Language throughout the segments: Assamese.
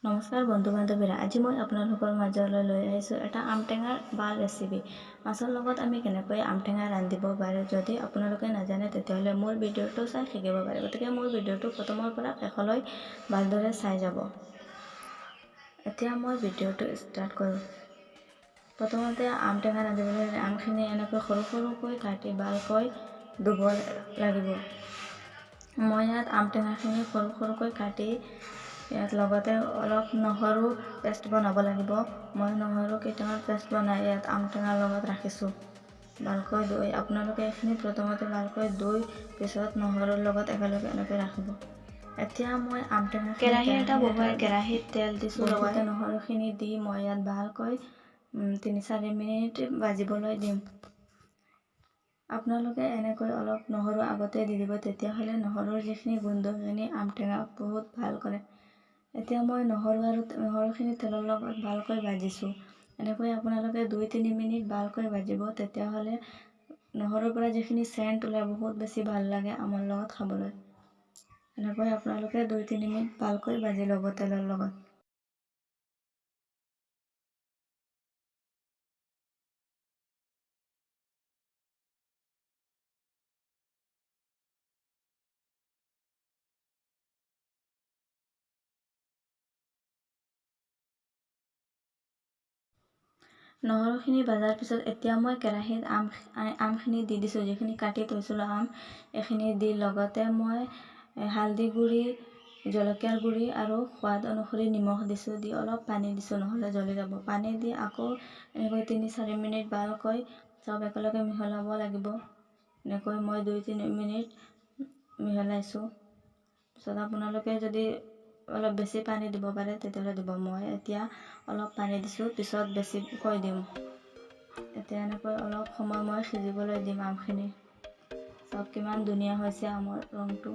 নমস্কাৰ বন্ধু বান্ধৱীৰা, আজি মই আপোনালোকৰ মাজলৈ লৈ আহিছোঁ এটা আমটেঙাৰ বাল ৰেচিপি। মাছৰ লগত আমি কেনেকৈ আমটেঙা ৰান্ধিব পাৰে যদি আপোনালোকে নাজানে তেতিয়াহ'লে মোৰ ভিডিঅ'টো চাই শিকিব পাৰে। গতিকে মোৰ ভিডিঅ'টো প্ৰথমৰ পৰা শেষলৈ ভালদৰে চাই যাব। এতিয়া মই ভিডিঅ'টো ষ্টাৰ্ট কৰোঁ। প্ৰথমতে আমটেঙা ৰান্ধিবলৈ হ'লে আমখিনি এনেকৈ সৰু সৰুকৈ কাটি ভালকৈ ধুব লাগিব। মই ইয়াত আমটেঙাখিনি সৰু সৰুকৈ কাটি ইয়াত লগতে অলপ নহৰু পেষ্ট বনাব লাগিব। মই নহৰু কেইটামান পেষ্ট বনাই ইয়াত আমটেঙাৰ লগত ৰাখিছোঁ। ভালকৈ ধুই আপোনালোকে এইখিনি প্ৰথমতে ভালকৈ ধুই পিছত নহৰুৰ লগত একেলগে এনেকৈ ৰাখিব। এতিয়া মই আমটেঙা কেৰাহী এটা বহুৱাই কেৰাহীত তেল দিছোঁ। লগতে নহৰুখিনি দি মই ইয়াত ভালকৈ 3-4 মিনিট ভাজিবলৈ দিম। আপোনালোকে এনেকৈ অলপ নহৰু আগতে দি দিব, তেতিয়াহ'লে নহৰুৰ যিখিনি গোন্ধখিনি আমটেঙাক বহুত ভাল কৰে। এতিয়া মই নহৰুখিনি তেলৰ লগত ভালকৈ ভাজিছোঁ। এনেকৈ আপোনালোকে 2-3 মিনিট ভালকৈ ভাজিব, তেতিয়াহ'লে নহৰুৰ পৰা যিখিনি চেণ্ট ওলাই বহুত বেছি ভাল লাগে আমৰ লগত খাবলৈ। এনেকৈ আপোনালোকে 2-3 মিনিট ভালকৈ ভাজি ল'ব তেলৰ লগত। নহৰুখিনি ভজাৰ পিছত এতিয়া মই কেৰাহীত আমখিনি দি দিছোঁ। যিখিনি কাটি থৈছিলোঁ আম এইখিনি দি লগতে মই হালধি গুড়ি, জলকীয়াৰ গুড়ি আৰু সোৱাদ অনুসৰি নিমখ দিছোঁ। দি অলপ পানী দিছোঁ, নহ'লে জ্বলি যাব। পানী দি আকৌ এনেকৈ 3-4 মিনিট ভালকৈ চব একেলগে মিহলাব লাগিব। এনেকৈ মই 2-3 মিনিট মিহলাইছোঁ। পিছত আপোনালোকে যদি অলপ বেছি পানী দিব পাৰে তেতিয়াহ'লে দিব। মই এতিয়া অলপ পানী দিছোঁ, পিছত বেছিকৈ দিম। এতিয়া এনেকৈ অলপ সময় মই সিজিবলৈ দিম আমখিনি। চব কিমান ধুনীয়া হৈছে আমৰ ৰংটো।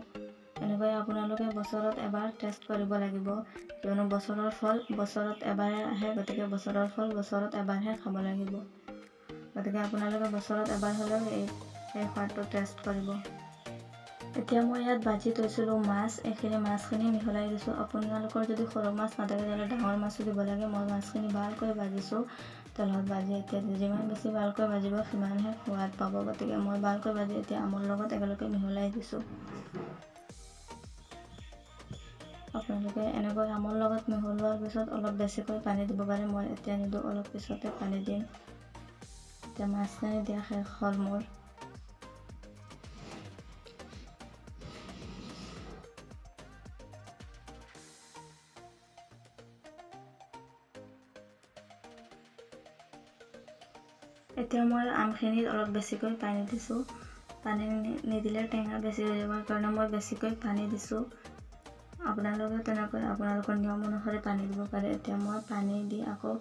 এনেকৈ আপোনালোকে বছৰত এবাৰ টেষ্ট কৰিব লাগিব, কিয়নো বছৰৰ ফল বছৰত এবাৰহে আহে। গতিকে বছৰৰ ফল বছৰত এবাৰহে খাব লাগিব। গতিকে আপোনালোকে বছৰত এবাৰ হ'লেও এই সোৱাদটো টেষ্ট কৰিব। এতিয়া মই ইয়াত ভাজি থৈছিলোঁ মাছ, এইখিনি মাছখিনি মিহলাই দিছোঁ। আপোনালোকৰ যদি সৰু মাছ নাথাকে তেতিয়াহ'লে ডাঙৰ মাছো দিব লাগে। মই মাছখিনি ভালকৈ ভাজিছোঁ তেলত ভাজি। এতিয়া যিমান বেছি ভালকৈ ভাজিব সিমানহে সোৱাদ পাব। গতিকে মই ভালকৈ ভাজি এতিয়া আমৰ লগত একেলগে মিহলাই দিছোঁ। আপোনালোকে এনেকৈ আমৰ লগত মিহলোৱাৰ পিছত অলপ বেছিকৈ পানী দিব পাৰে। মই এতিয়া নিদিওঁ, অলপ পিছতে পানী দিম। এতিয়া মাছখিনি দিয়া শেষ হ'ল মোৰ। এতিয়া মই আমখিনিত অলপ বেছিকৈ পানী দিছোঁ। পানী নিদিলে টেঙা বেছি হৈ যাব কাৰণে মই বেছিকৈ পানী দিছোঁ। আপোনালোকে তেনেকৈ আপোনালোকৰ নিয়ম অনুসৰি পানী দিব পাৰে। এতিয়া মই পানী দি আকৌ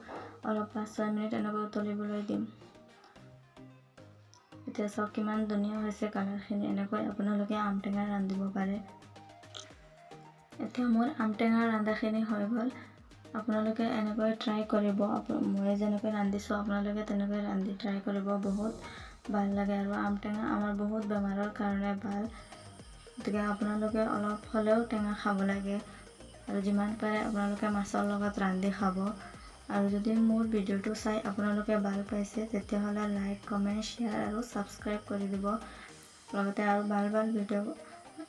অলপ 5-6 মিনিট এনেকৈ উতলিবলৈ দিম। এতিয়া চাওক কিমান ধুনীয়া হৈছে কালাৰখিনি। এনেকৈ আপোনালোকে আমটেঙা ৰান্ধিব পাৰে। এতিয়া মোৰ আমটেঙা ৰান্ধাখিনি হৈ গ'ল। আপোনালোকে এনেকৈ ট্ৰাই কৰিব। মই যেনেকৈ ৰান্ধিছোঁ আপোনালোকে তেনেকৈ ৰান্ধি ট্ৰাই কৰিব। বহুত ভাল লাগে আৰু আমটেঙা আমাৰ বহুত বেমাৰৰ কাৰণে ভাল। গতিকে আপোনালোকে অলপ হ'লেও টেঙা খাব লাগে আৰু যিমান পাৰে আপোনালোকে মাছৰ লগত ৰান্ধি খাব। আৰু যদি মোৰ ভিডিঅ'টো চাই আপোনালোকে ভাল পাইছে তেতিয়াহ'লে লাইক, কমেণ্ট, শ্বেয়াৰ আৰু ছাবস্ক্ৰাইব কৰি দিব। লগতে আৰু ভাল ভাল ভিডিঅ'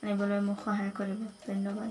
আনিবলৈ মোক সহায় কৰিব। ধন্যবাদ।